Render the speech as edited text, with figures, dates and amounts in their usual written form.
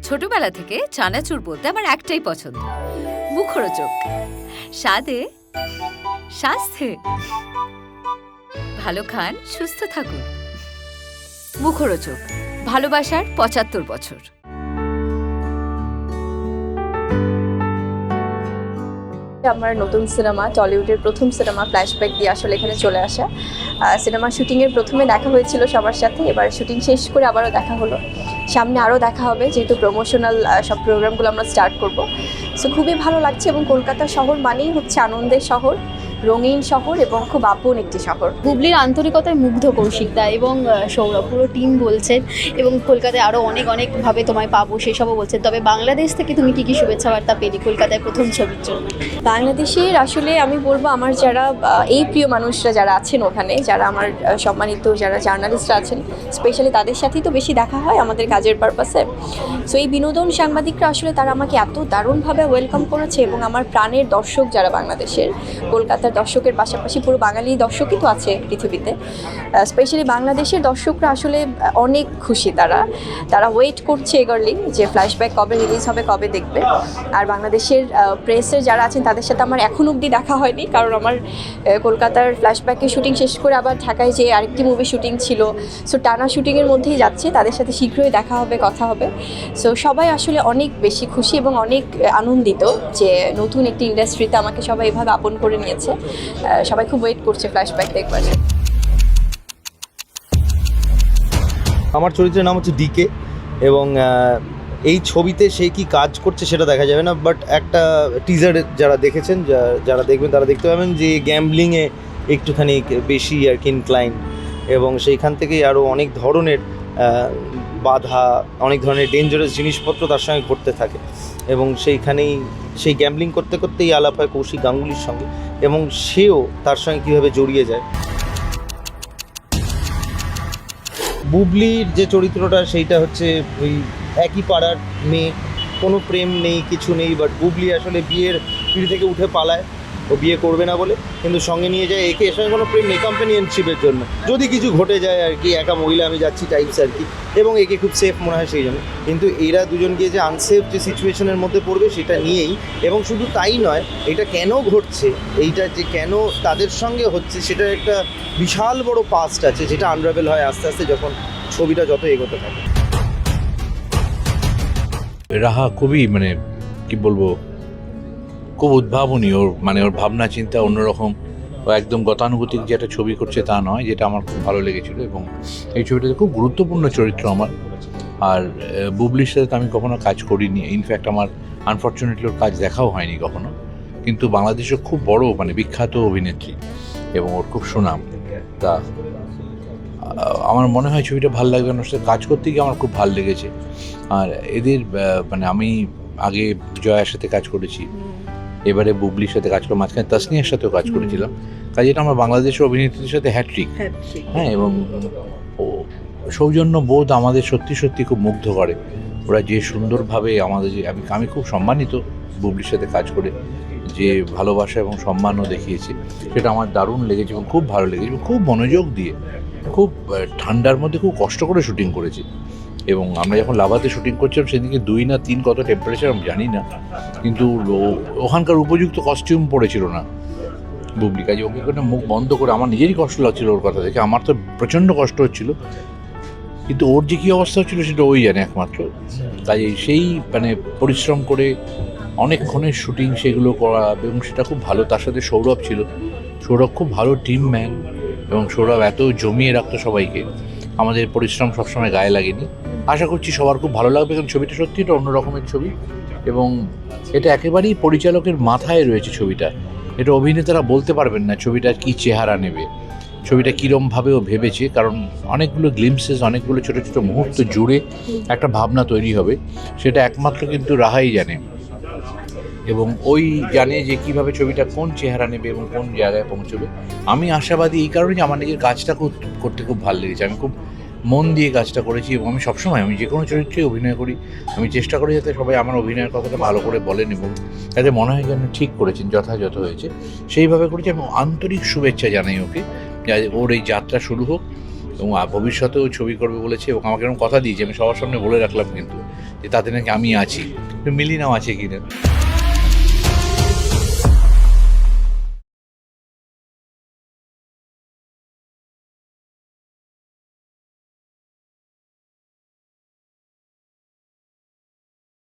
ছোটবেলা থেকে চানাচুর বলতে আমার একটাই পছন্দ, মুখরোচক, স্বাদে স্বাস্থ্যে। ভালো খান, সুস্থ থাকুন। মুখরোচক, ভালোবাসার ৭৫ বছর। আমার নতুন সিনেমা, টলিউডের প্রথম সিনেমা ফ্ল্যাশব্যাক দিয়ে আসলে এখানে চলে আসা। সিনেমা শুটিংয়ের প্রথমে দেখা হয়েছিল সবার সাথে, এবার শুটিং শেষ করে আবারও দেখা হলো। সামনে আরও দেখা হবে, যেহেতু প্রমোশনাল সব প্রোগ্রামগুলো আমরা স্টার্ট করব। সো খুবই ভালো লাগছে, এবং কলকাতা শহর মানেই হচ্ছে আনন্দের শহর, রঙিন শহর এবং খুব আপন একটি শহর। বুবলির আন্তরিকতায় মুগ্ধ কৌশিকদা এবং সৌরভ, পুরো টিম বলছেন, এবং কলকাতায় আরও অনেকভাবে তোমায় পাবো সেসবও বলছেন। তবে বাংলাদেশ থেকে তুমি কী শুভেচ্ছা বার্তা পেলি কলকাতায় প্রথম ছবির জন্য? বাংলাদেশের আসলে আমি বলবো, আমার যারা এই প্রিয় মানুষরা যারা আছেন ওখানে, যারা আমার সম্মানিত যারা জার্নালিস্টরা আছেন, স্পেশালি তাদের সাথেই তো বেশি দেখা হয় আমাদের কাজের পারপাসে। সো এই বিনোদন সাংবাদিকরা আসলে তারা আমাকে এত দারুণভাবে ওয়েলকাম করেছে, এবং আমার প্রাণের দর্শক যারা বাংলাদেশের, কলকাতার দর্শকের পাশাপাশি পুরো বাঙালি দর্শকই তো আছে পৃথিবীতে, স্পেশালি বাংলাদেশের দর্শকরা আসলে অনেক খুশি। তারা ওয়েট করছে এগারলি যে ফ্ল্যাশব্যাক কবে রিলিজ হবে, কবে দেখবে। আর বাংলাদেশের প্রেসের যারা আছেন তাদের সাথে আমার এখন অবধি দেখা হয়নি, কারণ আমার কলকাতার ফ্ল্যাশব্যাকের শুটিং শেষ করে আবার ঢাকায় যে আরেকটি মুভি শুটিং ছিল, সো টানা শুটিংয়ের মধ্যেই যাচ্ছে। তাদের সাথে শীঘ্রই দেখা হবে, কথা হবে। সো সবাই আসলে অনেক বেশি খুশি এবং অনেক আনন্দিত যে নতুন একটি ইন্ডাস্ট্রিতে আমাকে সবাই এভাবে আপন করে নিয়েছে। সবাই খুব ওয়েট করছে ফ্ল্যাশব্যাক দেখবার। আমার চরিত্রের নাম হচ্ছে ডিকে, এবং এই ছবিতে সে কি কাজ করছে সেটা দেখা যাবে না, বাট একটা টিজার যারা দেখেছেন, যারা দেখবেন তারা দেখতে পাবেন যে গ্যাম্বলিংয়ে একটুখানি বেশি আর কি ইনক্লাইন, এবং সেইখান থেকেই আরও অনেক ধরনের বাধা, অনেক ধরনের ডেঞ্জারাস জিনিসপত্র তার সঙ্গে ঘটতে থাকে, এবং সেইখানেই সেই গ্যাম্বলিং করতে করতেই আলাপ হয় কৌশিক গাঙ্গুলির সঙ্গে, এবং সেও তার সঙ্গে কীভাবে জড়িয়ে যায়। বুবলির যে চরিত্রটা সেইটা হচ্ছে ওই একই পাড়ার মেয়ে, কোনো প্রেম নেই, কিছু নেই, বাট বুবলি আসলে বিয়ের পিড়ি থেকে উঠে পালায়, ও বিয়ে করবে না বলে, কিন্তু সঙ্গে নিয়ে যায় একে। এর সঙ্গে কোনো প্রেম নেই, কম্প্যানিয়নশিপের জন্য, যদি কিছু ঘটে যায় আর কি, একা মহিলা আমি যাচ্ছি টাইপস আর কি, এবং একে খুব সেফ মনে হয় সেই জন্য। কিন্তু এরা দুজন গিয়ে যে আনসেফ যে সিচুয়েশনের মধ্যে পড়বে সেটা নিয়েই, এবং শুধু তাই নয়, এটা কেন ঘটছে, এইটা যে কেন তাদের সঙ্গে হচ্ছে, সেটার একটা বিশাল বড় পাস্ট আছে, যেটা আনরাভেল হয় আস্তে আস্তে যখন ছবিটা যত এগোতে থাকে। রাহা খুবই কি বলবো, খুব উদ্ভাবনী। ওর ভাবনা চিন্তা অন্যরকম। ও একদম গতানুগতিক যে একটা ছবি করছে তা নয়, যেটা আমার খুব ভালো লেগেছিল, এবং এই ছবিটাতে খুব গুরুত্বপূর্ণ চরিত্র আমার। আর বুবলির সাথে তো আমি কখনো কাজ করিনি, ইনফ্যাক্ট আমার আনফর্চুনেটলি ওর কাজ দেখাও হয়নি কখনো, কিন্তু বাংলাদেশের খুব বড় বিখ্যাত অভিনেত্রী, এবং ওর খুব সুনাম। তা আমার মনে হয় ছবিটা ভালো লাগবে, ওর সাথে কাজ করতে গিয়ে আমার খুব ভালো লেগেছে। আর এদের আমি আগে জয়ার সাথে কাজ করেছি, এবারে বুবলির সাথে কাজ করে, মাঝখানে তাসনিয়ার সাথেও কাজ করেছিলাম। কাজে এটা আমার বাংলাদেশের অভিনেত্রীদের সাথে হ্যাট্রিক। হ্যাঁ, এবং সৌজন্য বোধ আমাদের সত্যি সত্যি খুব মুগ্ধ করে। ওরা যে সুন্দরভাবে আমাদের, আমি খুব সম্মানিত বুবলির সাথে কাজ করে, যে ভালোবাসা এবং সম্মানও দেখিয়েছে, সেটা আমার দারুণ লেগেছে এবং খুব ভালো লেগেছে। খুব মনোযোগ দিয়ে, খুব ঠান্ডার মধ্যে খুব কষ্ট করে শুটিং করেছি, এবং আমরা যখন লাভাতে শুটিং করছিলাম সেদিকে 2 না 3 কত টেম্পারেচার আমি জানি না, কিন্তু ওখানকার উপযুক্ত কস্টিউম পড়েছিল না বুবলি। কাজে ওকে একটা মুখ বন্ধ করে, আমার নিজেরই কষ্ট লাগছিল ওর কথা দেখে, আমার তো প্রচণ্ড কষ্ট হচ্ছিল, কিন্তু ওর যে কী অবস্থা হচ্ছিল সেটা ওই জানে একমাত্র। তাই সেই পরিশ্রম করে অনেকক্ষণের শুটিং সেগুলো করা, এবং সেটা খুব ভালো। তার সাথে সৌরভ ছিল, সৌরভ খুব ভালো টিম ম্যান, এবং সৌরভ এত জমিয়ে রাখতো সবাইকে, আমাদের পরিশ্রম সবসময় গায়ে লাগেনি। আশা করছি সবার খুব ভালো লাগবে, কারণ ছবিটা সত্যি একটা অন্য রকমের ছবি, এবং এটা একেবারেই পরিচালকের মাথায় রয়েছে ছবিটা। এটা অভিনেতারা বলতে পারবেন না ছবিটা কী চেহারা নেবে, ছবিটা কীরমভাবেও ভেবেছে, কারণ অনেকগুলো গ্লিমসেস, অনেকগুলো ছোটো ছোটো মুহূর্ত জুড়ে একটা ভাবনা তৈরি হবে, সেটা একমাত্র কিন্তু রাহাই জানে, এবং ওই জানে যে কীভাবে ছবিটা কোন চেহারা নেবে এবং কোন জায়গায় পৌঁছবে। আমি আশাবাদী এই কারণে যে আমার নিজের কাজটা করতে খুব ভালো লেগেছে, আমি খুব মন দিয়ে কাজটা করেছি, এবং আমি সবসময়, আমি যে কোনো চরিত্রে অভিনয় করি, আমি চেষ্টা করি যাতে সবাই আমার অভিনয়ের কথাটা ভালো করে বলেন, এবং যাতে মনে হয় যেন ঠিক করেছেন, যথাযথ হয়েছে, সেইভাবে করেছি। এবং আন্তরিক শুভেচ্ছা জানাই ওকে, ওর এই যাত্রা শুরু হোক, এবং ভবিষ্যতেও ছবি করবে বলেছে এবং আমাকে এরকম কথা দিয়েছে, আমি সবার সামনে বলে রাখলাম কিন্তু যে তাতে নাকি আমি আছি, মিলিনাও আছে কিনা।